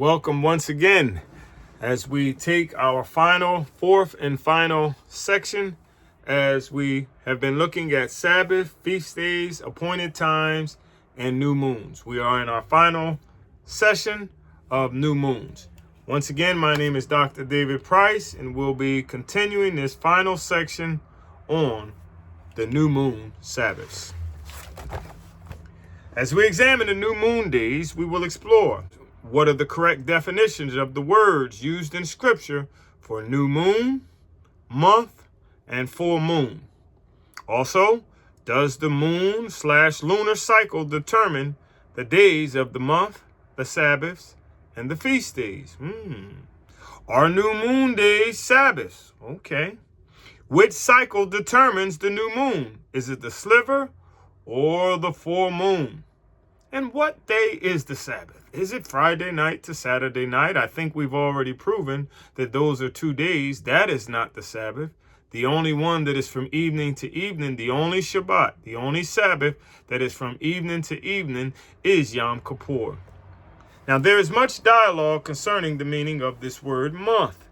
Welcome once again as we take our fourth and final section as we have been looking at Sabbath, feast days, appointed times, and new moons. We are in our final session of new moons. Once again, my name is Dr. David Price, and we'll be continuing this final section on the new moon Sabbaths. As we examine the new moon days, we will explore what are the correct definitions of the words used in Scripture for new moon, month, and full moon. Also, does the moon/lunar cycle determine the days of the month, the Sabbaths, and the feast days? Are new moon days Sabbaths? Okay. Which cycle determines the new moon? Is it the sliver or the full moon? And what day is the Sabbath? Is it Friday night to Saturday night? I think we've already proven that those are 2 days. That is not the Sabbath. The only one that is from evening to evening, the only Shabbat, the only Sabbath that is from evening to evening is Yom Kippur. Now, there is much dialogue concerning the meaning of this word month.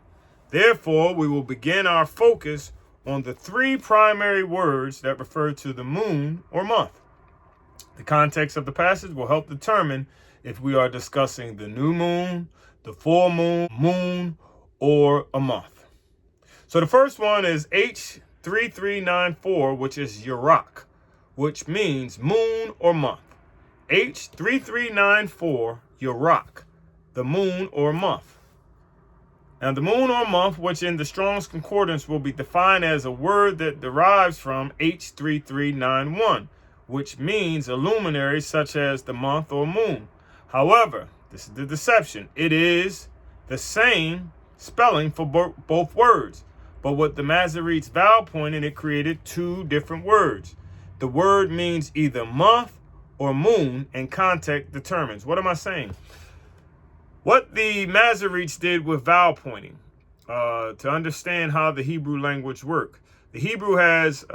Therefore, we will begin our focus on the 3 primary words that refer to the moon or month. The context of the passage will help determine if we are discussing the new moon, the full moon, or a month. So the first one is H3394, which is Yurak, which means moon or month. H3394, Yurak, the moon or month. Now, the moon or month, which in the Strong's Concordance will be defined as a word that derives from H3391, which means a luminary such as the month or moon. However, this is the deception. It is the same spelling for both words, but with the Masoretes vowel pointing, it created 2 different words. The word means either month or moon, and context determines. What am I saying? What the Masoretes did with vowel pointing, to understand how the Hebrew language works. The Hebrew has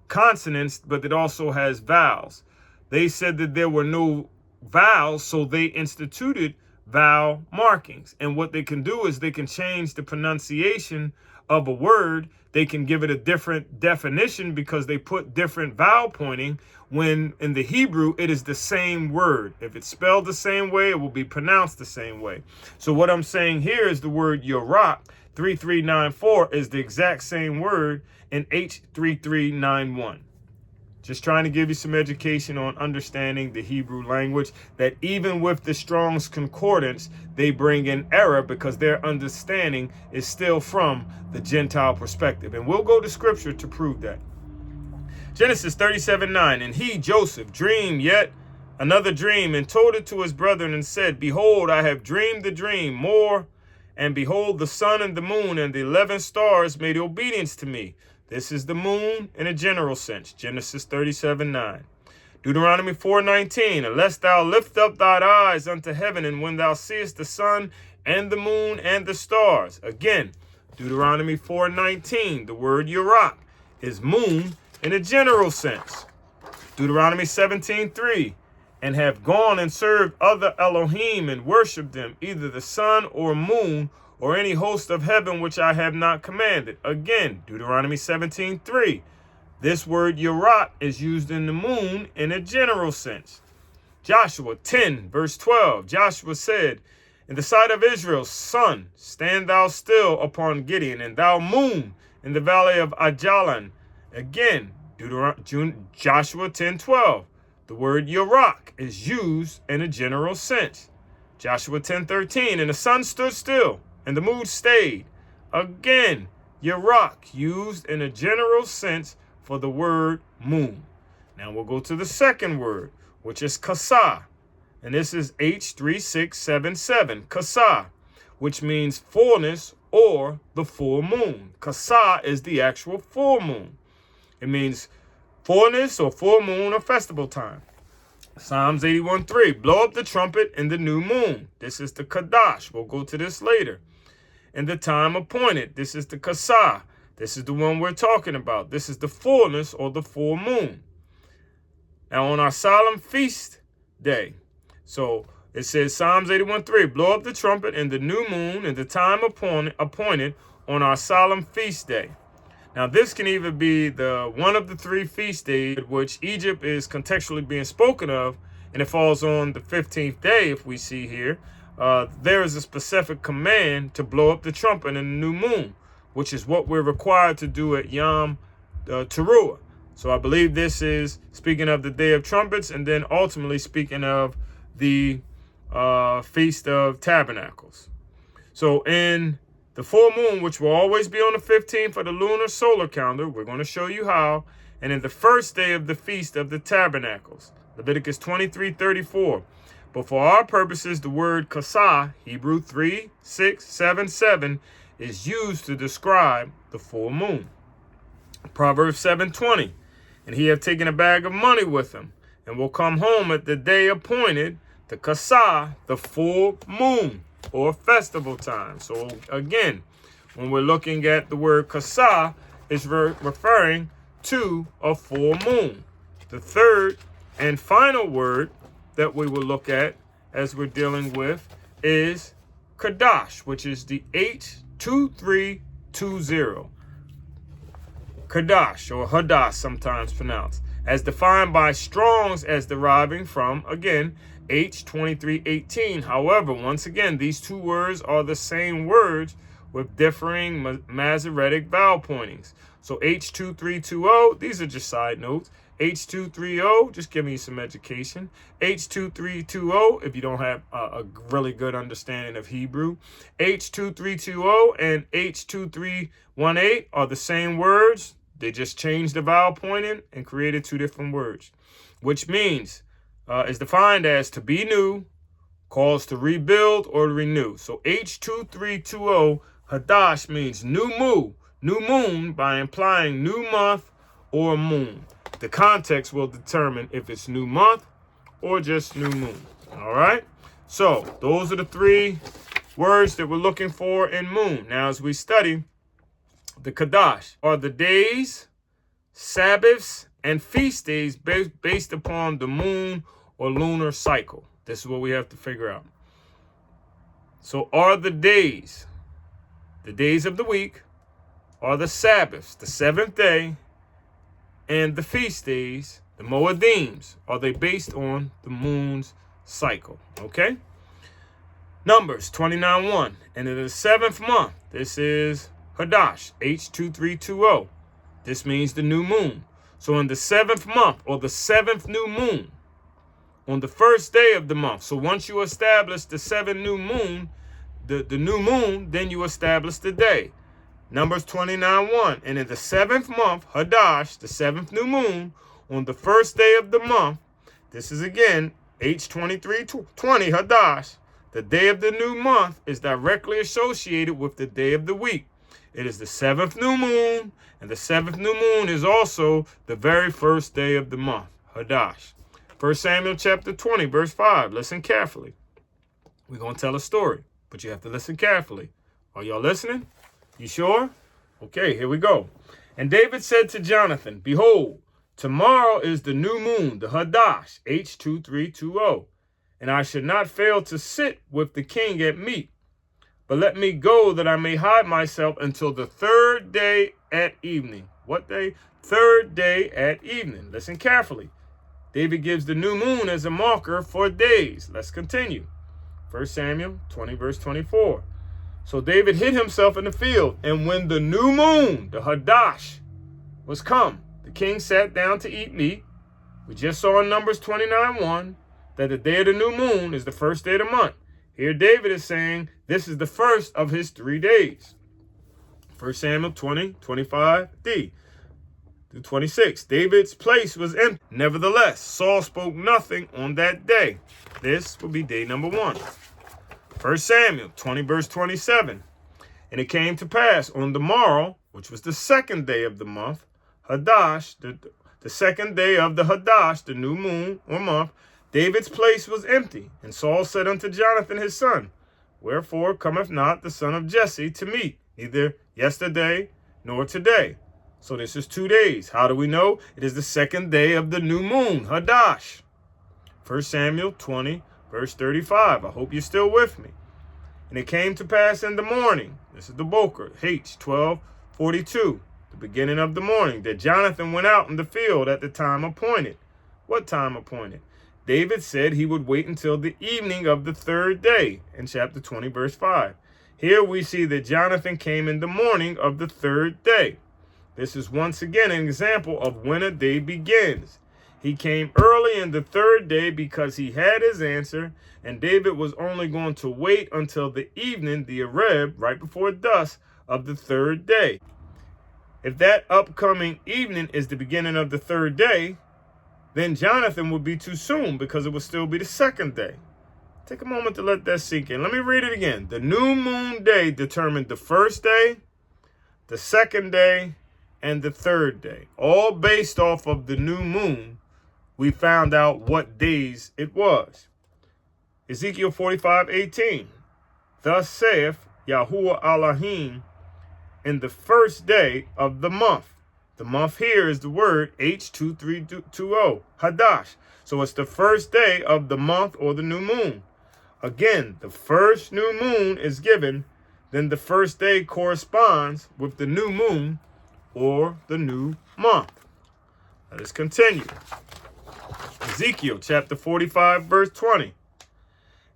consonants, but it also has vowels. They said that there were no vowels, so they instituted vowel markings. And what they can do is they can change the pronunciation of a word. They can give it a different definition because they put different vowel pointing, when in the Hebrew it is the same word. If it's spelled the same way, it will be pronounced the same way. So what I'm saying here is the word Yurak, 3394, is the exact same word in H3391. Just trying to give you some education on understanding the Hebrew language, that even with the Strong's Concordance, they bring in error because their understanding is still from the Gentile perspective. And we'll go to Scripture to prove that. Genesis 37:9, and he, Joseph, dreamed yet another dream, and told it to his brethren, and said, Behold, I have dreamed the dream more, and behold, the sun and the moon and the 11 stars made obedience to me. This is the moon in a general sense. Genesis 37:9. Deuteronomy 4:19, unless thou lift up thine eyes unto heaven, and when thou seest the sun and the moon and the stars. Again, Deuteronomy 4:19, the word Yurak is moon in a general sense. Deuteronomy 17:3, and have gone and served other Elohim and worshipped them, either the sun or moon, or any host of heaven which I have not commanded. Again, Deuteronomy 17:3. This word Yurak is used in the moon in a general sense. Joshua 10, verse 12. Joshua said, in the sight of Israel, sun, stand thou still upon Gideon, and thou moon in the valley of Ajalon. Again, Joshua 10:12. The word Yurak is used in a general sense. Joshua 10:13, and the sun stood still, and the moon stayed. Again, Yurak, used in a general sense for the word moon. Now we'll go to the second word, which is kasa. And this is H3677, kasa, which means fullness or the full moon. Kasa is the actual full moon. It means fullness or full moon or festival time. Psalms 81:3, blow up the trumpet in the new moon. This is the Kadash. We'll go to this later. In the time appointed, this is the Kasa. This is the one we're talking about. This is the fullness or the full moon. Now on our solemn feast day, so It says Psalms 81:3, blow up the trumpet in the new moon in the time appointed on our solemn feast day. Now, this can either be the one of the three feast days, which Egypt is contextually being spoken of, and it falls on the 15th day, if we see here. There is a specific command to blow up the trumpet in the new moon, which is what we're required to do at Yom Teruah. So I believe this is speaking of the Day of Trumpets, and then ultimately speaking of the Feast of Tabernacles. So in the full moon, which will always be on the 15th of the lunar solar calendar, we're going to show you how. And in the first day of the Feast of the Tabernacles, Leviticus 23:34. But for our purposes, the word kasah, Hebrew 3:6:7:7, is used to describe the full moon. Proverbs 7:20. And he have taken a bag of money with him, and will come home at the day appointed, the kasah, the full moon, or festival time. So again, when we're looking at the word kasah, it's referring to a full moon. The third and final word that we will look at as we're dealing with is kadash, which is the H2320. Kadash, or hadash sometimes pronounced, as defined by Strong's as deriving from, again, H2318. However, once again, these two words are the same words with differing Masoretic vowel pointings. So H2320, these are just side notes. H230, just giving you some education. H2320, if you don't have a really good understanding of Hebrew. H2320 and H2318 are the same words. They just changed the vowel pointing and created two different words, which means is defined as to be new, calls to rebuild or renew. So H2320 Hadash means new moon by implying new month or moon. The context will determine if it's new month or just new moon. All right. So those are the three words that we're looking for in moon. Now, as we study, the Kadash are the days, Sabbaths, and feast days based upon the moon or lunar cycle. This is what we have to figure out. So are the days of the week, are the Sabbaths, the seventh day, and the feast days, the Moedims, are they based on the moon's cycle? Okay? Numbers 29:1. And in the seventh month, this is Hadash, H2320. This means the new moon. So in the seventh month, or the seventh new moon, on the first day of the month. So once you establish the seventh new moon, the new moon, then you establish the day. Numbers 29:1. And in the seventh month, Hadash, the seventh new moon, on the first day of the month, this is again H2320 Hadash, the day of the new month is directly associated with the day of the week. It is the seventh new moon, and the seventh new moon is also the very first day of the month, Hadash. 1 Samuel chapter 20, verse 5. Listen carefully. We're going to tell a story, but you have to listen carefully. Are y'all listening? You sure? Okay, here we go. And David said to Jonathan, behold, tomorrow is the new moon, the Hadash, H2320, and I should not fail to sit with the king at meat. But let me go that I may hide myself until the third day at evening. What day? Third day at evening. Listen carefully. David gives the new moon as a marker for days. Let's continue. 1 Samuel 20, verse 24. So David hid himself in the field, and when the new moon, the Hadash, was come, the king sat down to eat meat. We just saw in Numbers 29:1 that the day of the new moon is the first day of the month. Here David is saying this is the first of his 3 days. 1 Samuel 20, 25d through 26. David's place was empty. Nevertheless, Saul spoke nothing on that day. This will be day number 1. 1 Samuel 20, verse 27. And it came to pass on the morrow, which was the second day of the month, Hadash, the second day of the Hadash, the new moon or month, David's place was empty. And Saul said unto Jonathan his son, wherefore cometh not the son of Jesse to meet, neither yesterday nor today? So this is 2 days. How do we know? It is the second day of the new moon, Hadash. 1 Samuel 20, Verse 35. I hope you're still with me. And it came to pass in the morning, this is the Boker, H 12:42, the beginning of the morning, that Jonathan went out in the field at the time appointed. What time appointed? David said he would wait until the evening of the third day in chapter 20, verse 5. Here we see that Jonathan came in the morning of the third day. This is once again an example of when a day begins. He came early in the third day because he had his answer, and David was only going to wait until the evening, the Areb, right before dusk of the third day. If that upcoming evening is the beginning of the third day, then Jonathan would be too soon because it would still be the second day. Take a moment to let that sink in. Let me read it again. The new moon day determined the first day, the second day, and the third day. All based off of the new moon, we found out what days it was. Ezekiel 45:18. Thus saith Yahuwah Elohim, in the first day of the month. The month here is the word H2320, Hadash. So it's the first day of the month or the new moon. Again, the first new moon is given, then the first day corresponds with the new moon or the new month. Let us continue. Ezekiel chapter 45, verse 20.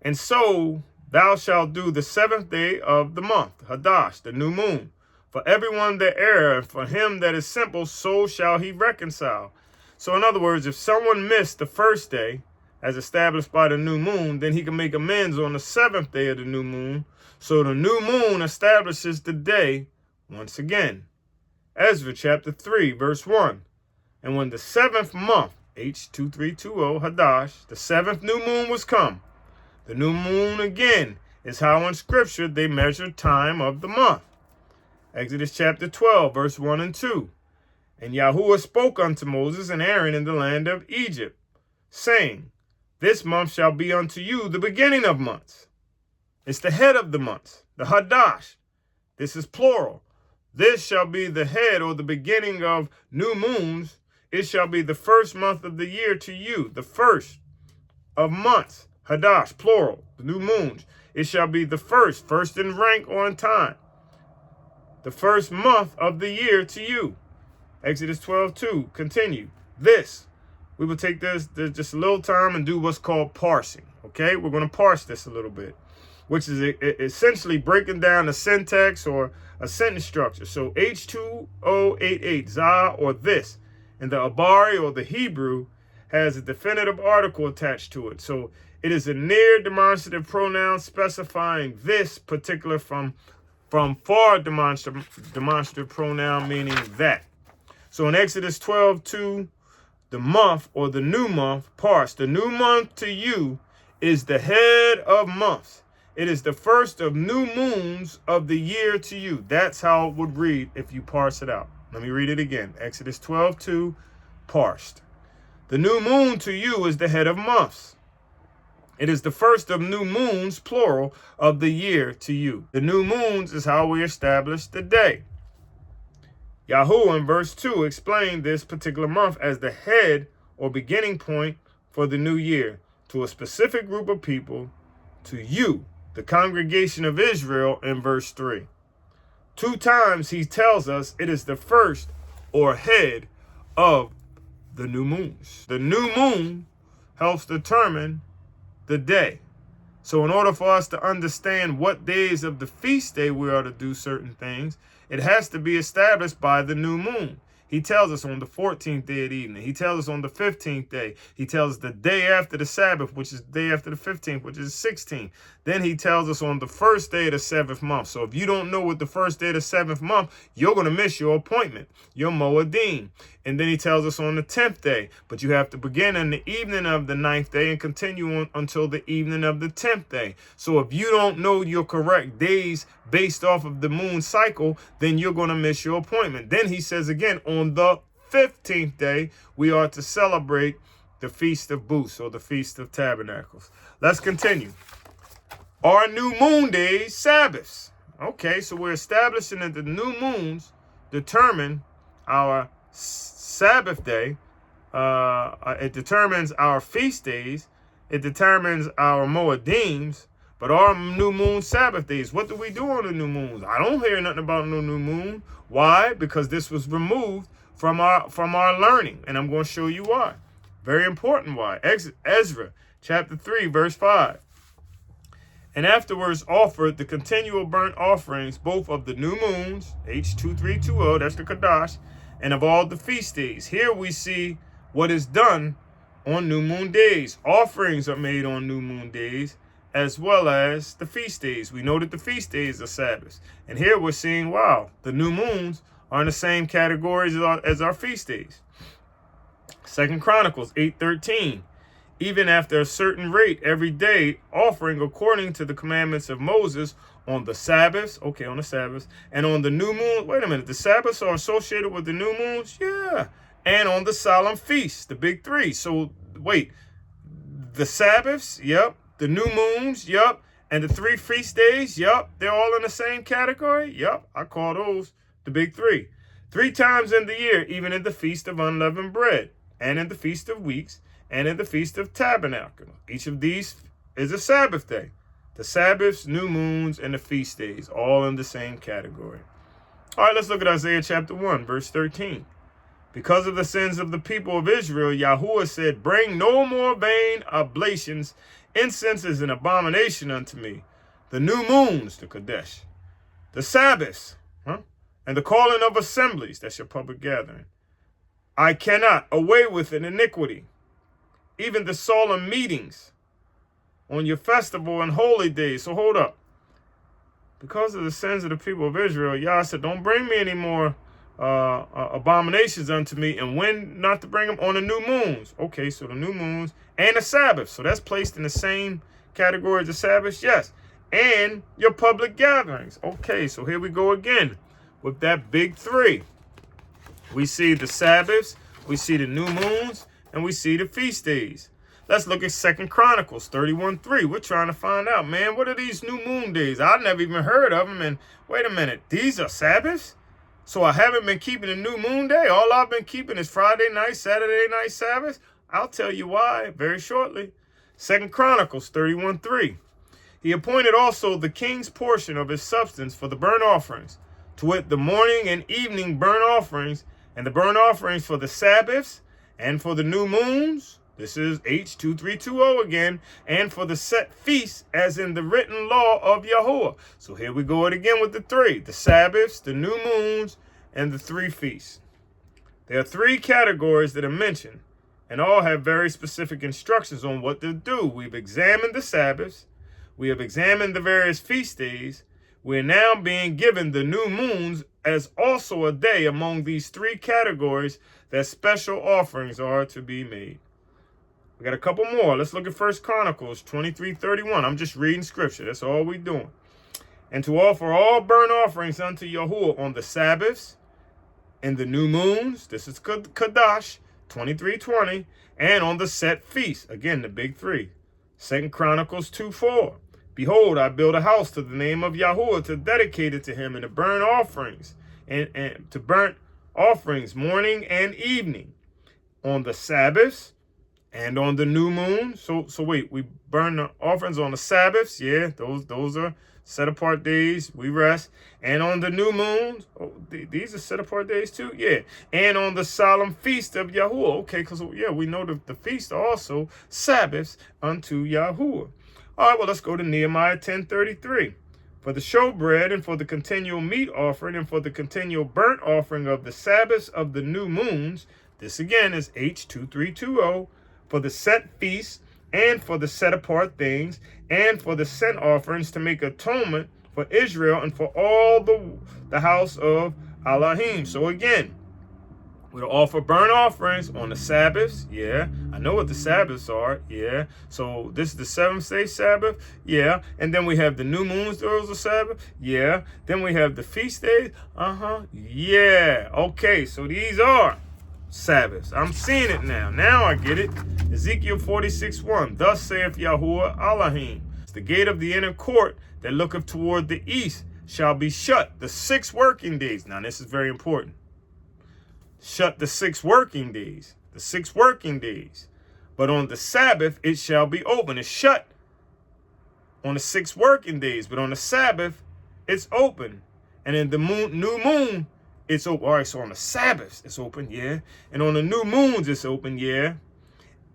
And so thou shalt do the seventh day of the month, Hadash, the new moon. For everyone that erreth, and for him that is simple, so shall he reconcile. So in other words, if someone missed the first day, as established by the new moon, then he can make amends on the seventh day of the new moon. So the new moon establishes the day once again. Ezra chapter 3, verse 1. And when the seventh month, H2320, Hadash, the seventh new moon was come. The new moon again is how in scripture they measure time of the month. Exodus chapter 12, verse 1 and 2. And Yahuwah spoke unto Moses and Aaron in the land of Egypt, saying, this month shall be unto you the beginning of months. It's the head of the months, the Hadash. This is plural. This shall be the head or the beginning of new moons. It shall be the first month of the year to you, the first of months. Hadash, plural, the new moons. It shall be the first in rank or in time. The first month of the year to you. Exodus 12:2, continue. This, we will take this just a little time and do what's called parsing, okay? We're going to parse this a little bit, which is essentially breaking down a syntax or a sentence structure. So H2088, Zah or this, in the Abari or the Hebrew, has a definitive article attached to it. So it is a near demonstrative pronoun specifying this particular from far demonstrative pronoun, meaning that. So in Exodus 12:2, the month or the new month, parse. The new month to you is the head of months. It is the first of new moons of the year to you. That's how it would read if you parse it out. Let me read it again. Exodus 12:2, parsed. The new moon to you is the head of months. It is the first of new moons, plural, of the year to you. The new moons is how we establish the day. Yahuwah in verse 2 explained this particular month as the head or beginning point for the new year to a specific group of people, to you, the congregation of Israel, in verse 3. 2 times he tells us it is the first or head of the new moons. The new moon helps determine the day. So in order for us to understand what days of the feast day we are to do certain things, it has to be established by the new moon. He tells us on the 14th day of the evening. He tells us on the 15th day. He tells us the day after the Sabbath, which is the day after the 15th, which is the 16th. Then he tells us on the first day of the 7th month. So if you don't know what the first day of the 7th month, you're going to miss your appointment, your Moedim. And then he tells us on the 10th day, but you have to begin in the evening of the 9th day and continue on until the evening of the 10th day. So if you don't know your correct days based off of the moon cycle, then you're going to miss your appointment. Then he says again, on the 15th day, we are to celebrate the Feast of Booths or the Feast of Tabernacles. Let's continue. Our new moon days, Sabbaths. Okay, so we're establishing that the new moons determine our Sabbath day. It determines our feast days, it determines our moedims, but our new moon Sabbath days. What do we do on the new moons? I don't hear nothing about no new moon. Why? Because this was removed from our learning, and I'm going to show you why. Very important why. Ezra chapter 3 verse 5. And afterwards offered the continual burnt offerings, both of the new moons, H2320, that's the Kadash, and of all the feast days. Here we see what is done on new moon days. Offerings are made on new moon days, as well as the feast days. We know that the feast days are Sabbaths. And here we're seeing, wow, the new moons are in the same categories as our feast days. 2 Chronicles 8:13. Even after a certain rate every day, offering according to the commandments of Moses on the Sabbaths, okay, on the Sabbaths, and on the new moon. Wait a minute, the Sabbaths are associated with the new moons? Yeah. And on the solemn feasts, the big three. So, wait, the Sabbaths, yep, the new moons, yep, and the 3 feast days, yep, they're all in the same category? Yep, I call those the big three. 3 times in the year, even in the Feast of Unleavened Bread, and in the Feast of Weeks, and in the Feast of Tabernacle. Each of these is a Sabbath day. The Sabbaths, new moons, and the feast days, all in the same category. All right, let's look at Isaiah chapter 1, verse 13. Because of the sins of the people of Israel, Yahuwah said, bring no more vain oblations. Incense is an abomination unto me. The new moons, the Kadesh, the Sabbaths, and the calling of assemblies, that's your public gathering. I cannot away with an iniquity. Even the solemn meetings on your festival and holy days. So hold up. Because of the sins of the people of Israel, Yah said, don't bring me any more abominations unto me. And when not to bring them? On the new moons. Okay, so the new moons and the Sabbath. So that's placed in the same category as the Sabbath. Yes. And your public gatherings. Okay, so here we go again with that big 3. We see the Sabbaths, we see the new moons, and we see the feast days. Let's look at 2 Chronicles 31:3. We're trying to find out, man, what are these new moon days? I've never even heard of them. And wait a minute, these are Sabbaths? So I haven't been keeping a new moon day. All I've been keeping is Friday night, Saturday night Sabbath. I'll tell you why very shortly. 2 Chronicles 31:3. He appointed also the king's portion of his substance for the burnt offerings, to wit, the morning and evening burnt offerings, and the burnt offerings for the Sabbaths, and for the new moons, this is H2320 again, and for the set feasts, as in the written law of Yahuwah. So here we go again with the 3, the Sabbaths, the new moons, and the 3 feasts. There are 3 categories that are mentioned, and all have very specific instructions on what to do. We've examined the Sabbaths, we have examined the various feast days. We're now being given the new moons as also a day among these 3 categories that special offerings are to be made. We got a couple more. Let's look at 1 Chronicles 23:31. I'm just reading scripture. That's all we're doing. And to offer all burnt offerings unto Yahuwah on the Sabbaths and the new moons, this is Kadash 23:20, and on the set feasts, again the big 3. 2 Chronicles 2:4. Behold, I build a house to the name of Yahuwah to dedicate it to him, and to burn offerings, and to burnt offerings morning and evening on the Sabbaths and on the new moon. So wait, we burn the offerings on the Sabbaths. Yeah, those are set apart days. We rest. And on the new moons, these are set apart days too. Yeah, and on the solemn feast of Yahuwah. Okay, because yeah, we know the feast are also Sabbaths unto Yahuwah. All right, well, let's go to Nehemiah 10:33. For the showbread, and for the continual meat offering, and for the continual burnt offering of the Sabbaths of the new moons, this again is H2320, for the set feasts, and for the set apart things, and for the scent offerings to make atonement for Israel, and for all the house of Elohim. So again, we'll offer burnt offerings on the Sabbaths. Yeah, I know what the Sabbaths are. Yeah, so this is the 7th-day Sabbath. Yeah, and then we have the new moons, those are Sabbath. Yeah, then we have the feast days. Yeah, okay, so these are Sabbaths. I'm seeing it now. Now I get it. Ezekiel 46:1. Thus saith Yahuwah Elohim, the gate of the inner court that looketh toward the east shall be shut the 6 working days. Now this is very important. Shut the 6 working days. The 6 working days. But on the Sabbath it shall be open. It's shut on the 6 working days, but on the Sabbath it's open. And in the new moon, it's open. All right, so on the Sabbaths it's open, yeah. And on the new moons it's open, yeah.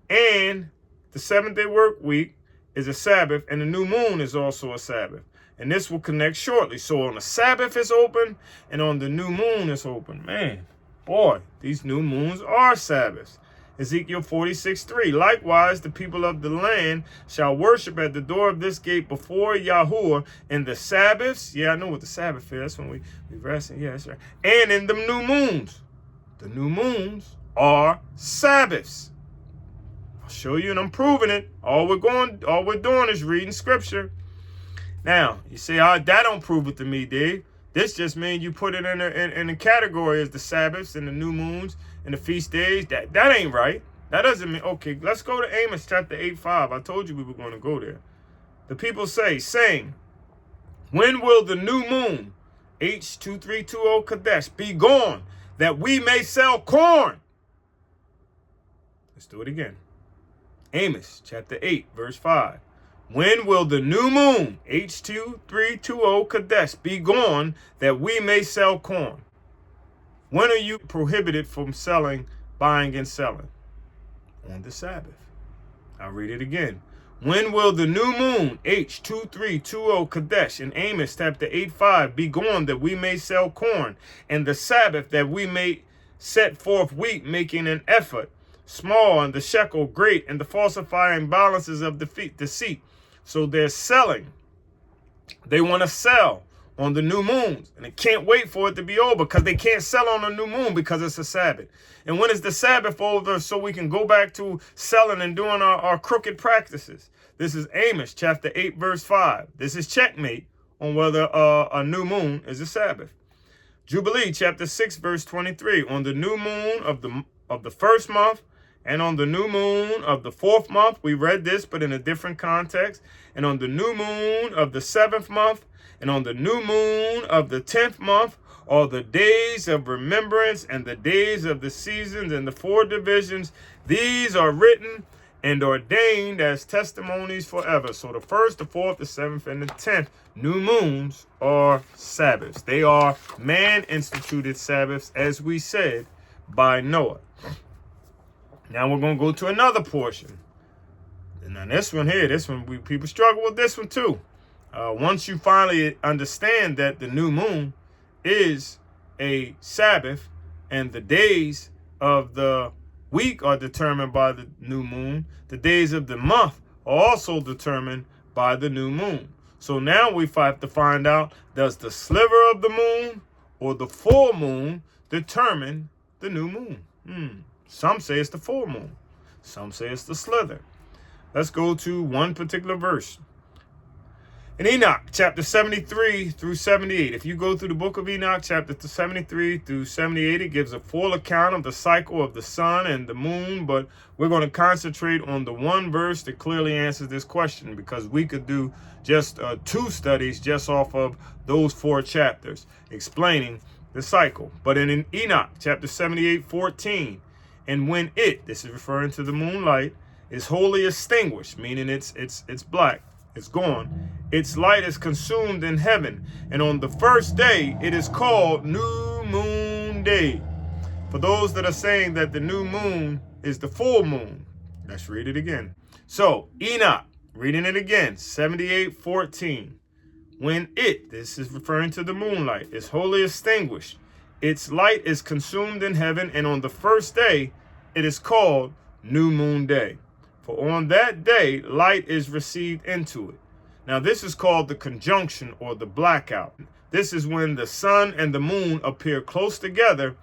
And the 7th-day work week is a Sabbath, and the new moon is also a Sabbath. And this will connect shortly. So on the Sabbath it's open, and on the new moon it's open. Man, boy, these new moons are Sabbaths. Ezekiel 46:3. Likewise, the people of the land shall worship at the door of this gate before Yahuwah in the Sabbaths. Yeah, I know what the Sabbath is. That's when we rest. Yeah, that's right. And in the new moons. The new moons are Sabbaths. I'll show you, and I'm proving it. All we're doing is reading scripture. Now, you say, that don't prove it to me, Dave. This just means you put it in a category as the Sabbaths and the new moons and the feast days. That ain't right. That doesn't mean, okay, let's go to Amos chapter 8:5. I told you we were going to go there. The people saying, when will the new moon, H2320 Kadesh, be gone, that we may sell corn? Let's do it again. Amos chapter 8, verse 5. When will the new moon, H2320 Kadesh, be gone, that we may sell corn? When are you prohibited from buying and selling? On the Sabbath. I'll read it again. When will the new moon, H2320 Kadesh, in Amos chapter 8:5, be gone, that we may sell corn, and the Sabbath, that we may set forth wheat, making an effort, small, and the shekel great, and the falsifying balances of deceit? So they're selling. They want to sell on the new moons, and they can't wait for it to be over because they can't sell on the new moon because it's a Sabbath. And when is the Sabbath over so we can go back to selling and doing our crooked practices? This is Amos chapter 8, verse 5. This is checkmate on whether a new moon is a Sabbath. Jubilee chapter 6, verse 23. On the new moon of the first month, and on the new moon of the 4th month, we read this, but in a different context. And on the new moon of the 7th month, and on the new moon of the 10th month, are the days of remembrance and the days of the seasons and the 4 divisions. These are written and ordained as testimonies forever. So the 1st, the 4th, the 7th, and the 10th new moons are Sabbaths. They are man-instituted Sabbaths, as we said, by Noah. Now we're going to go to another portion. And on this one, people struggle with this one too. Once you finally understand that the new moon is a Sabbath and the days of the week are determined by the new moon, the days of the month are also determined by the new moon. So now we have to find out, does the sliver of the moon or the full moon determine the new moon? Some say it's the full moon. Some say it's the slither. Let's go to one particular verse. In Enoch, chapter 73 through 78. If you go through the book of Enoch, chapter 73 through 78, it gives a full account of the cycle of the sun and the moon. But we're going to concentrate on the one verse that clearly answers this question, because we could do just 2 studies just off of those 4 chapters explaining the cycle. But in Enoch, chapter 78:14, and when this is referring to the moonlight, is wholly extinguished, meaning it's black, it's gone. Its light is consumed in heaven, and on the first day it is called New Moon Day. For those that are saying that the new moon is the full moon, let's read it again. So Enoch, reading it again, 78:14. When this is referring to the moonlight, is wholly extinguished, its light is consumed in heaven, and on the first day it is called New Moon Day. For on that day light is received into it. Now this is called the conjunction or the blackout. This is when the sun and the moon appear close together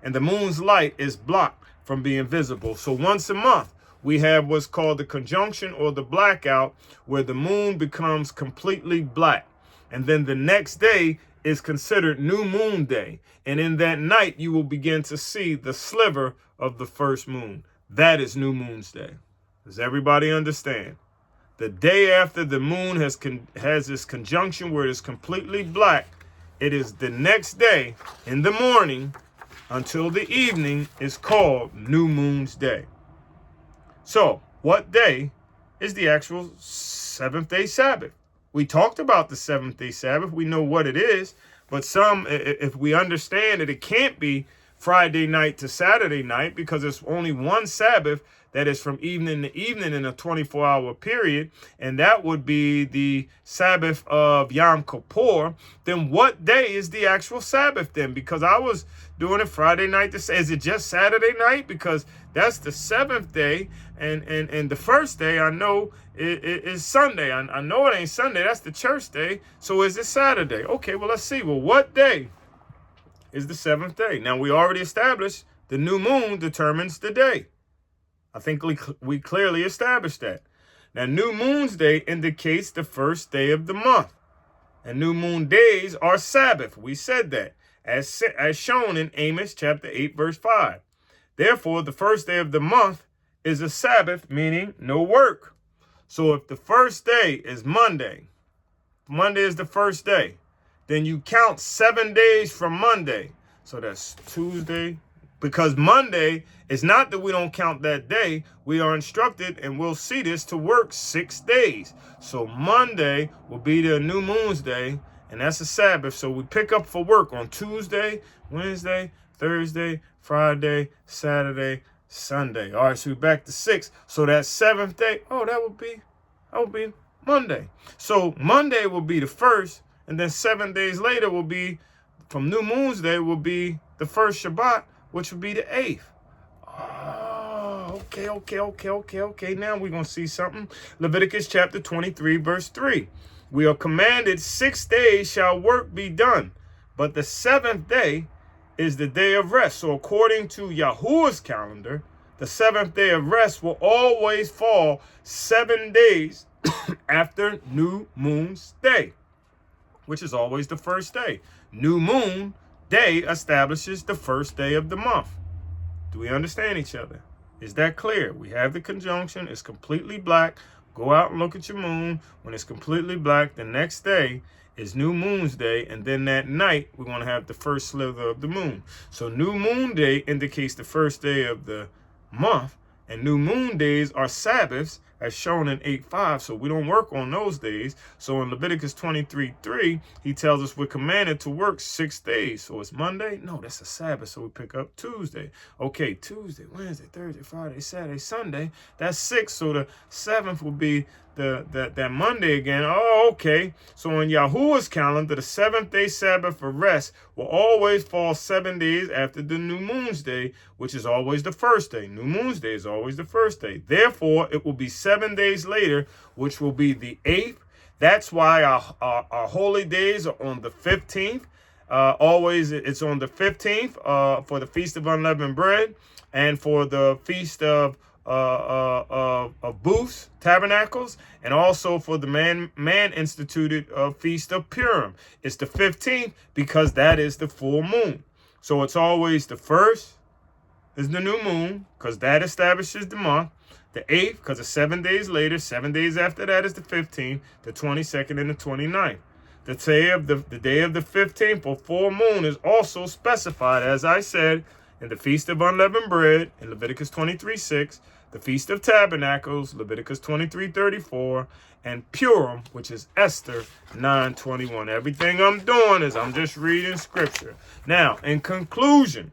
and the moon's light is blocked from being visible. So once a month we have what's called the conjunction or the blackout, where the moon becomes completely black. And then the next day is considered New Moon Day. And in that night, you will begin to see the sliver of the first moon. That is New Moon's Day. Does everybody understand? The day after the moon has this conjunction where it is completely black, it is the next day in the morning until the evening is called New Moon's Day. So what day is the actual seventh-day Sabbath? We talked about the seventh-day Sabbath. We know what it is. But if we understand that it can't be Friday night to Saturday night because it's only one Sabbath that is from evening to evening in a 24-hour period, and that would be the Sabbath of Yom Kippur, then what day is the actual Sabbath then? Because I was doing it Friday night to say, is it just Saturday night? Because that's the seventh day, and the first day I know is Sunday. I know it ain't Sunday. That's the church day. So is it Saturday? Okay, well, let's see. Well, what day is the seventh day? Now, we already established the new moon determines the day. I think we clearly established that. Now, new moon's day indicates the first day of the month. And new moon days are Sabbath. We said that, as shown in Amos chapter 8, verse 5. Therefore, the first day of the month is a Sabbath, meaning no work. So if the first day is Monday is the first day, then you count 7 days from Monday. So that's Tuesday. Because Monday is not that we don't count that day. We are instructed, and we'll see this, to work 6 days. So Monday will be the new moon's day, and that's a Sabbath. So we pick up for work on Tuesday, Wednesday, Thursday, Friday, Saturday, Sunday. All right, so we're back to 6. So that seventh day, that would be Monday. So Monday will be the first, and then 7 days later will be, from New Moon's Day, will be the first Shabbat, which would be the 8th. Oh, okay. Now we're going to see something. Leviticus chapter 23, verse 3. We are commanded 6 days shall work be done, but the seventh day is the day of rest. So according to Yahuwah's calendar, the seventh day of rest will always fall 7 days after New Moon's Day, which is always the first day. New Moon Day establishes the first day of the month. Do we understand each other? Is that clear? We have the conjunction. It's completely black. Go out and look at your moon. When it's completely black, the next day is New Moon's Day. And then that night, we're going to have the first slither of the moon. So New Moon Day indicates the first day of the month. And New Moon days are Sabbaths, as shown in 8:5. So we don't work on those days. So in Leviticus 23:3, he tells us we're commanded to work 6 days. So it's Monday? No, that's a Sabbath. So we pick up Tuesday. Okay, Tuesday, Wednesday, Thursday, Friday, Saturday, Sunday. That's 6. So the 7th will be that Monday again. Oh, okay. So in Yahuwah's calendar, the 7th-day Sabbath for rest will always fall 7 days after the New Moon's Day, which is always the first day. New Moon's Day is always the first day. Therefore, it will be 7 days later, which will be the 8th. That's why our holy days are on the 15th. Always, it's on the 15th for the Feast of Unleavened Bread, and for the Feast of Booths, Tabernacles, and also for the man-instituted Feast of Purim. It's the 15th because that is the full moon. So it's always the 1st is the new moon because that establishes the month. The 8th because it's 7 days later. 7 days after that is the 15th, the 22nd, and the 29th. The day of the 15th or full moon is also specified, as I said, in the Feast of Unleavened Bread in Leviticus 23:6, the Feast of Tabernacles, Leviticus 23:34, and Purim, which is Esther 9:21. Everything I'm doing is I'm just reading scripture. Now, in conclusion,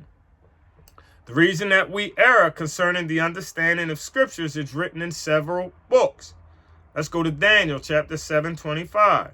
the reason that we err concerning the understanding of scriptures is written in several books. Let's go to Daniel chapter 7:25.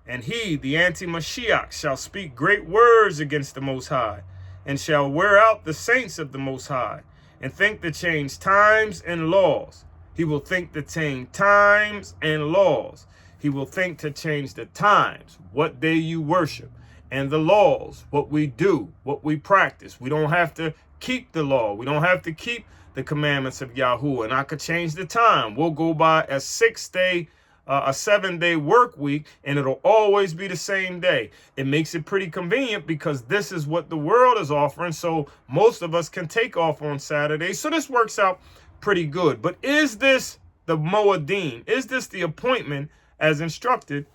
And he, the anti-Mashiach, shall speak great words against the Most High, and shall wear out the saints of the Most High, and think to change times and laws. He will think to change times and laws. He will think to change the times, what day you worship, and the laws, what we do, what we practice. We don't have to keep the law. We don't have to keep the commandments of Yahuwah. And I could change the time. We'll go by a 7-day work week, and it'll always be the same day. It makes it pretty convenient because this is what the world is offering. So most of us can take off on Saturday. So this works out pretty good. But is this the Moedim? Is this the appointment as instructed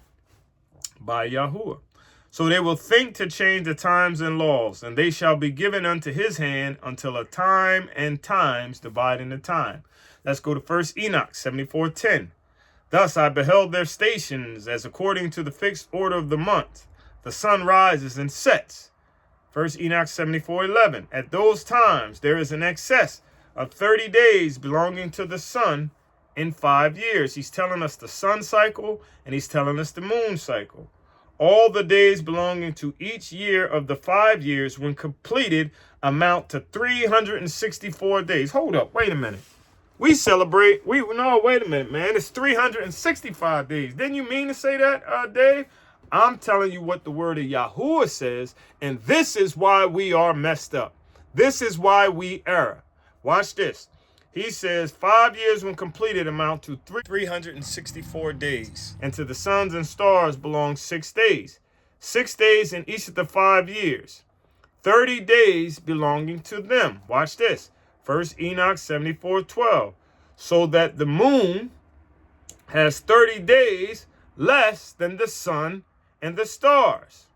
by Yahuwah? So they will think to change the times and laws, and they shall be given unto his hand until a time and times dividing the time. Let's go to 1 Enoch 74:10. Thus I beheld their stations as according to the fixed order of the month. The sun rises and sets. 1 Enoch 74:11. At those times there is an excess of 30 days belonging to the sun in 5 years. He's telling us the sun cycle and he's telling us the moon cycle. All the days belonging to each year of the 5 years when completed amount to 364 days. Hold up, wait a minute. We celebrate, no, wait a minute, man. It's 365 days. Didn't you mean to say that, Dave? I'm telling you what the word of Yahuwah says, and this is why we are messed up. This is why we err. Watch this. He says 5 years when completed amount to 364 days. And to the suns and stars belong 6 days. 6 days in each of the 5 years. 30 days belonging to them. Watch this. 1 Enoch 74:12. So that the moon has 30 days less than the sun and the stars.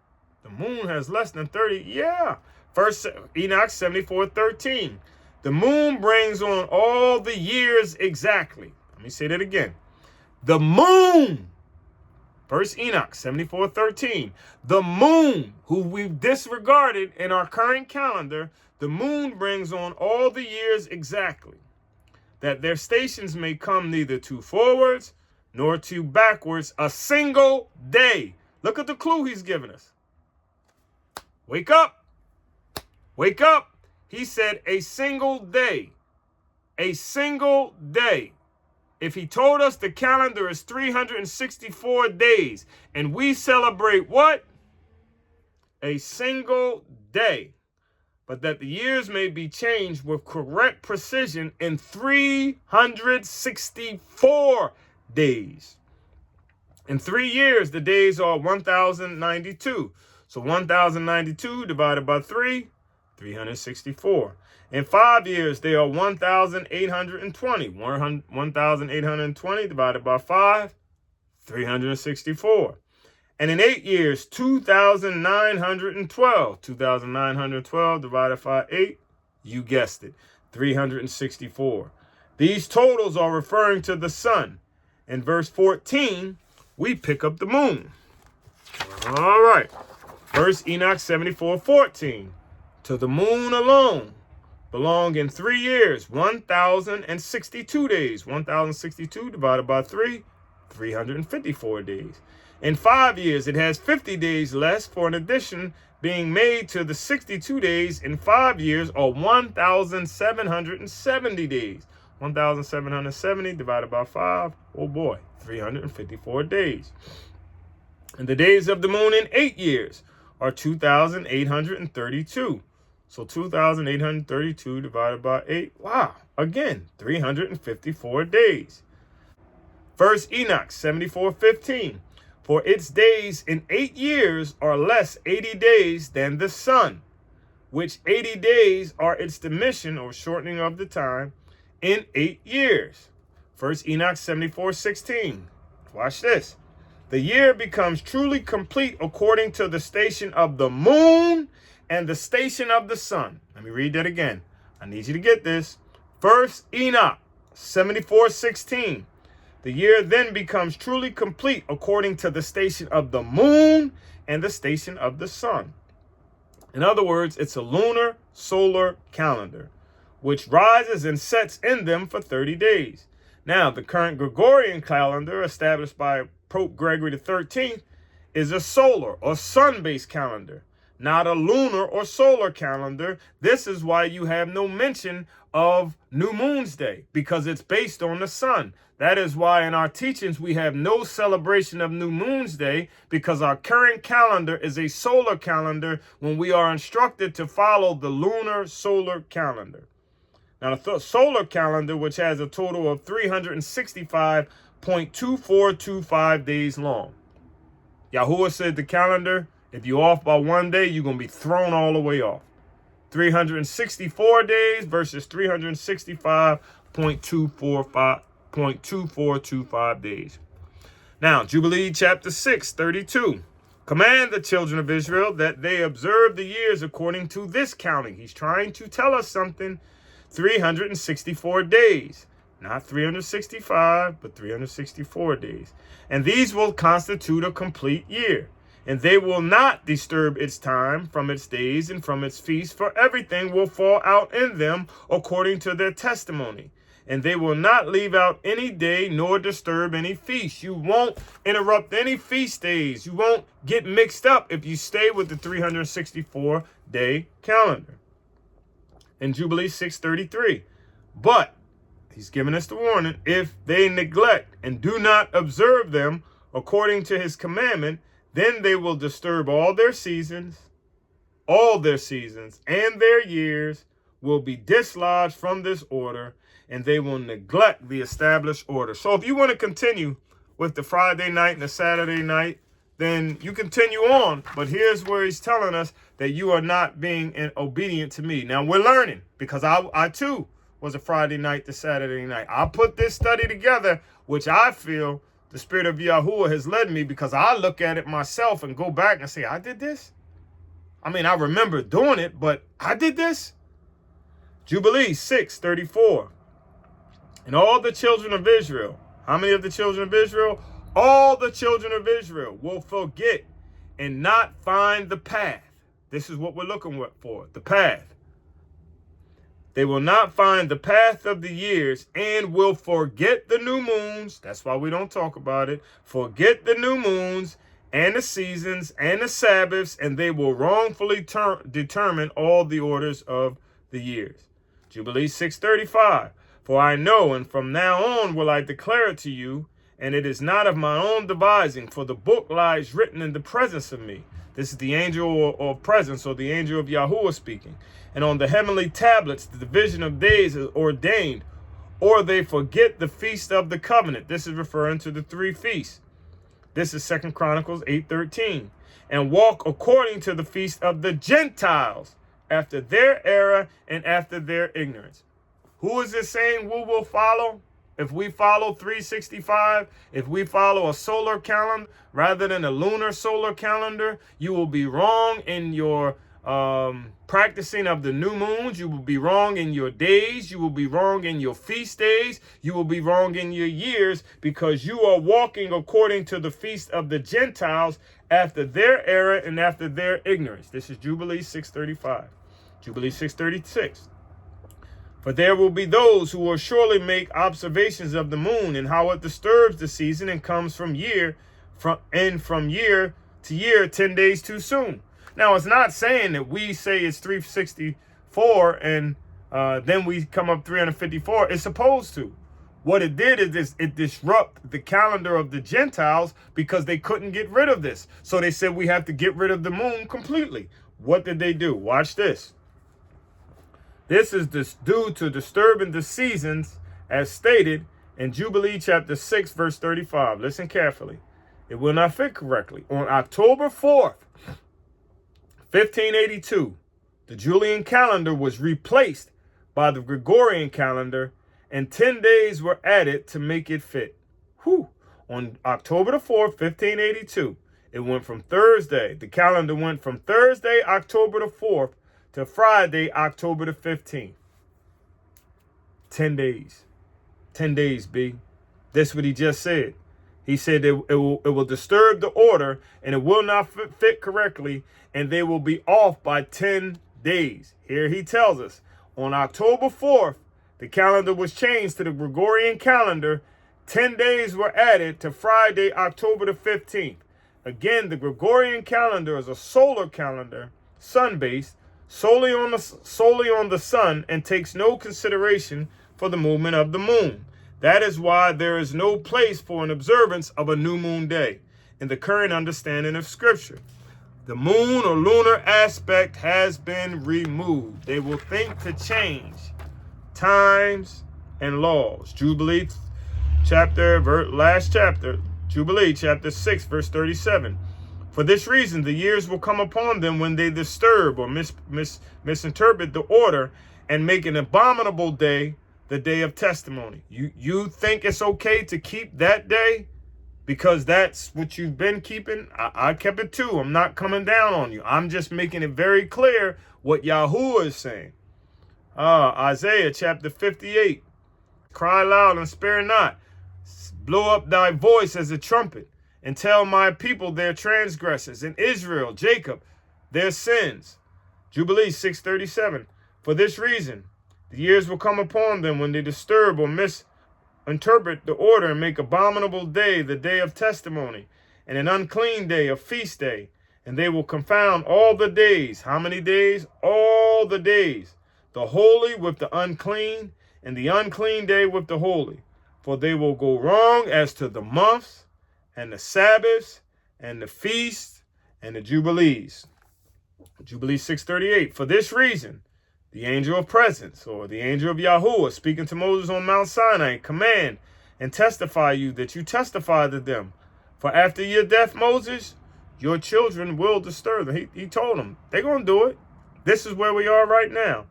The moon has less than 30. Yeah. 1 Enoch 74:13. The moon brings on all the years exactly. Let me say that again. The moon. 1 Enoch 74:13. The moon, who we've disregarded in our current calendar, the moon brings on all the years exactly, that their stations may come neither to forwards nor to backwards a single day. Look at the clue he's given us. Wake up. Wake up. He said a single day. A single day. If he told us the calendar is 364 days and we celebrate what? A single day. But that the years may be changed with correct precision in 364 days. In 3 years, the days are 1,092. So 1,092 divided by 3, 364. In 5 years, they are 1,820. 1,820 divided by 5, 364. And in 8 years, 2,912. 2,912 divided by 8, you guessed it, 364. These totals are referring to the sun. In verse 14, we pick up the moon. All right. 1 Enoch 74:14. To the moon alone belong in 3 years 1,062 days. 1,062 divided by 3, 354 days. In 5 years, it has 50 days less for an addition being made to the 62 days in 5 years, or 1,770 days. 1,770 divided by 5, oh boy, 354 days. And the days of the moon in 8 years are 2,832. So 2,832 divided by 8, wow, again, 354 days. 1 Enoch 74:15. For its days in 8 years are less 80 days than the sun, which 80 days are its dimission or shortening of the time in 8 years. 1 Enoch 74:16. Watch this. The year becomes truly complete according to the station of the moon and the station of the sun. Let me read that again. I need you to get this. 1 Enoch 74:16. The year then becomes truly complete according to the station of the moon and the station of the sun. In other words, it's a lunar solar calendar, which rises and sets in them for 30 days. Now, the current Gregorian calendar, established by Pope Gregory XIII, is a solar or sun-based calendar, not a lunar or solar calendar. This is why you have no mention of New Moon's Day, because it's based on the sun. That is why in our teachings we have no celebration of New Moon's Day, because our current calendar is a solar calendar when we are instructed to follow the lunar solar calendar. Now, the solar calendar, which has a total of 365.2425 days long. Yahuwah said the calendar, if you're off by 1 day, you're going to be thrown all the way off. 364 days versus 365.2425 days. Now, Jubilee chapter 6:32. Command the children of Israel that they observe the years according to this counting. He's trying to tell us something. 364 days. Not 365, but 364 days. And these will constitute a complete year. And they will not disturb its time from its days and from its feasts, for everything will fall out in them according to their testimony. And they will not leave out any day nor disturb any feast. You won't interrupt any feast days. You won't get mixed up if you stay with the 364-day calendar. In Jubilee 6:33. But he's giving us the warning, if they neglect and do not observe them according to his commandment, then they will disturb all their seasons, and their years will be dislodged from this order, and they will neglect the established order. So if you want to continue with the Friday night and the Saturday night, then you continue on. But here's where he's telling us that you are not being obedient to me. Now we're learning, because I too was a Friday night to Saturday night. I put this study together, which I feel the Spirit of Yahuwah has led me, because I look at it myself and go back and say, I did this? I mean, I remember doing it, but I did this? Jubilee 6:34. And all the children of Israel, how many of the children of Israel? All the children of Israel will forget and not find the path. This is what we're looking for, the path. They will not find the path of the years and will forget the new moons. That's why we don't talk about it. Forget the new moons and the seasons and the Sabbaths, and they will wrongfully determine all the orders of the years. Jubilee 6:35. For I know, and from now on will I declare it to you, and it is not of my own devising, for the book lies written in the presence of me. This is the angel of presence, or the angel of Yahuwah speaking. And on the heavenly tablets, the division of days is ordained, or they forget the feast of the covenant. This is referring to the three feasts. This is 2 Chronicles 8:13. And walk according to the feast of the Gentiles, after their error and after their ignorance. Who is this saying we will follow? If we follow 365, if we follow a solar calendar rather than a lunar solar calendar, you will be wrong in your practicing of the new moons. You will be wrong in your days. You will be wrong in your feast days. You will be wrong in your years, because you are walking according to the feast of the Gentiles after their error and after their ignorance. This is Jubilee 6:35. Jubilee 6:36. For there will be those who will surely make observations of the moon and how it disturbs the season and comes from year to year 10 days too soon. Now, it's not saying that we say it's 364 and then we come up 354. It's supposed to. What it did is it disrupted the calendar of the Gentiles, because they couldn't get rid of this. So they said we have to get rid of the moon completely. What did they do? Watch this. This is due to disturbing the seasons, as stated in Jubilee chapter 6, verse 35. Listen carefully. It will not fit correctly. On October 4th, 1582, the Julian calendar was replaced by the Gregorian calendar, and 10 days were added to make it fit. On October the 4th, 1582, it went from Thursday. The calendar went from Thursday, October the 4th, to Friday, October the 15th. 10 days. 10 days, B. That's what he just said. He said it will disturb the order, and it will not fit correctly, and they will be off by 10 days. Here he tells us, on October 4th, the calendar was changed to the Gregorian calendar. 10 days were added to Friday, October the 15th. Again, the Gregorian calendar is a solar calendar, sun-based, solely on the sun, and takes no consideration for the movement of the moon. That is why there is no place for an observance of a new moon day in the current understanding of Scripture. The moon or lunar aspect has been removed. They will think to change times and laws. Jubilee Jubilee chapter 6, verse 37. For this reason, the years will come upon them when they disturb or misinterpret the order and make an abominable day the day of testimony. You think it's okay to keep that day because that's what you've been keeping? I kept it too. I'm not coming down on you. I'm just making it very clear what Yahuwah is saying. Isaiah chapter 58. cry loud and spare not. Blow up thy voice as a trumpet, and tell my people their transgressions, and Israel, Jacob, their sins. Jubilee 6:37. For this reason, the years will come upon them when they disturb or misinterpret the order and make abominable day the day of testimony, and an unclean day a feast day. And they will confound all the days. How many days? All the days. The holy with the unclean, and the unclean day with the holy. For they will go wrong as to the months, and the Sabbaths, and the feasts, and the Jubilees. Jubilee 6:38. For this reason, the angel of presence, or the angel of Yahuwah, speaking to Moses on Mount Sinai, command and testify you that you testify to them. For after your death, Moses, your children will disturb them. He told them, they're going to do it. This is where we are right now.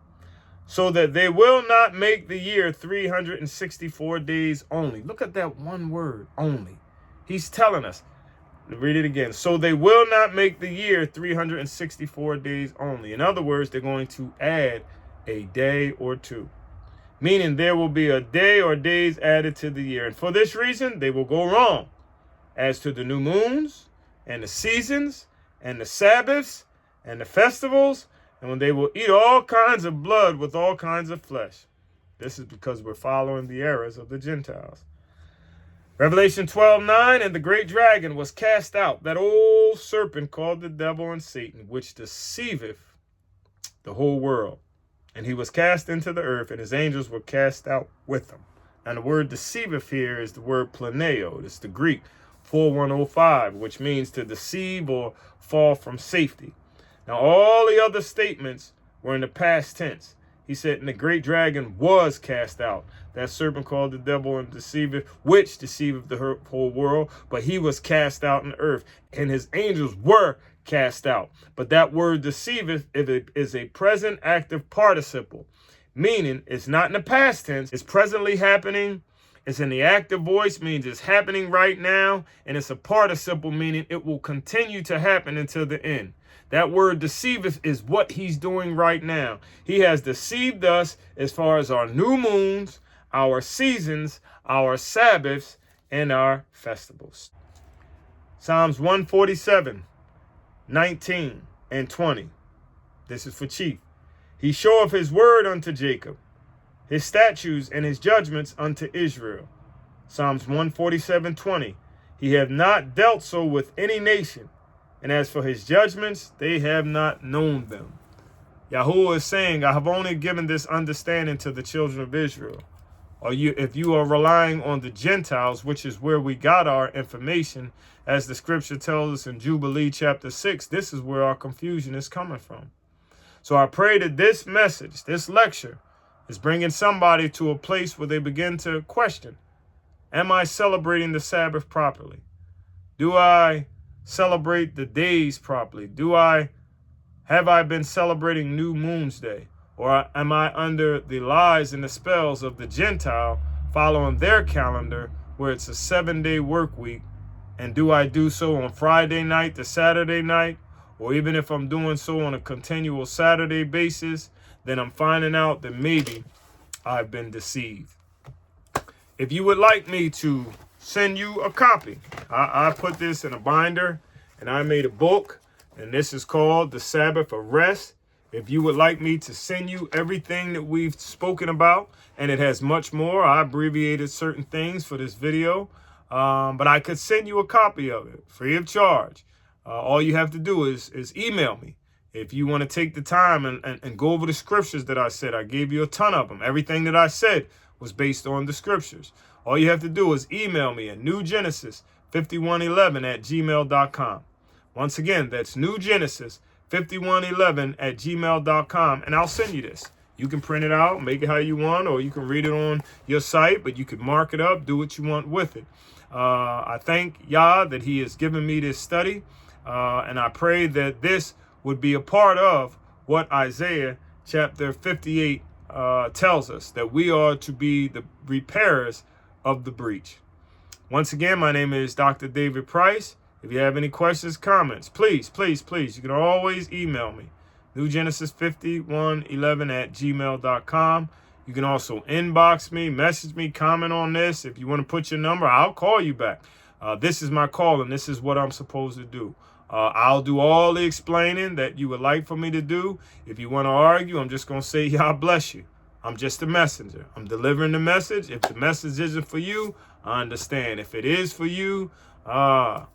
So that they will not make the year 364 days only. Look at that one word, only. He's telling us. Read it again. So they will not make the year 364 days only. In other words, they're going to add a day or two. Meaning there will be a day or days added to the year. And for this reason, they will go wrong as to the new moons, and the seasons, and the Sabbaths, and the festivals, and when they will eat all kinds of blood with all kinds of flesh. This is because we're following the errors of the Gentiles. Revelation 12:9, and the great dragon was cast out, that old serpent called the devil and Satan, which deceiveth the whole world. And he was cast into the earth, and his angels were cast out with him. And the word deceiveth here is the word planeo. It's the Greek 4105, which means to deceive or fall from safety. Now, all the other statements were in the past tense. He said, and the great dragon was cast out. That serpent called the devil and deceiveth, which deceiveth the whole world. But he was cast out in the earth, and his angels were cast out. But that word deceiveth is a present active participle, meaning it's not in the past tense. It's presently happening. It's in the active voice, means it's happening right now, and it's a participle, meaning it will continue to happen until the end. That word deceiveth is what he's doing right now. He has deceived us as far as our new moons, our seasons, our Sabbaths, and our festivals. Psalms 147, 19 and 20. This is for Chief. He showeth his word unto Jacob, his statutes and his judgments unto Israel. Psalms 147:20. He hath not dealt so with any nation, and as for his judgments, they have not known them. Yahuwah is saying, I have only given this understanding to the children of Israel. Or if you are relying on the Gentiles, which is where we got our information, as the scripture tells us in Jubilee chapter 6, this is where our confusion is coming from. So I pray that this message, this lecture, is bringing somebody to a place where they begin to question, am I celebrating the Sabbath properly? Do I celebrate the days properly? Have I been celebrating New Moon's Day? Or am I under the lies and the spells of the Gentile, following their calendar where it's a 7-day work week? And do I do so on Friday night to Saturday night? Or even if I'm doing so on a continual Saturday basis, then I'm finding out that maybe I've been deceived. If you would like me to send you a copy, I put this in a binder and I made a book, and this is called The Sabbath of Rest. If you would like me to send you everything that we've spoken about, and it has much more, I abbreviated certain things for this video, but I could send you a copy of it free of charge. All you have to do is email me. If you want to take the time and go over the scriptures that I said, I gave you a ton of them. Everything that I said was based on the scriptures. All you have to do is email me at newgenesis5111@gmail.com. Once again, that's newgenesis5111@gmail.com, and I'll send you this. You can print it out, make it how you want, or you can read it on your site, but you could mark it up, do what you want with it. I thank Yah that he has given me this study, and I pray that this would be a part of what Isaiah chapter 58 tells us, that we are to be the repairers of the breach. Once again, my name is Dr. David Price. If you have any questions, comments, please, you can always email me, newgenesis5111@gmail.com. You can also inbox me, message me, comment on this. If you want to put your number, I'll call you back. This is my call, and this is what I'm supposed to do. I'll do all the explaining that you would like for me to do. If you want to argue, I'm just going to say, God bless you. I'm just a messenger. I'm delivering the message. If the message isn't for you, I understand. If it is for you, Baruch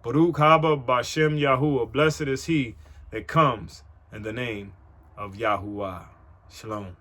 haba Bashem Yahuwah. Blessed is he that comes in the name of Yahuwah. Shalom.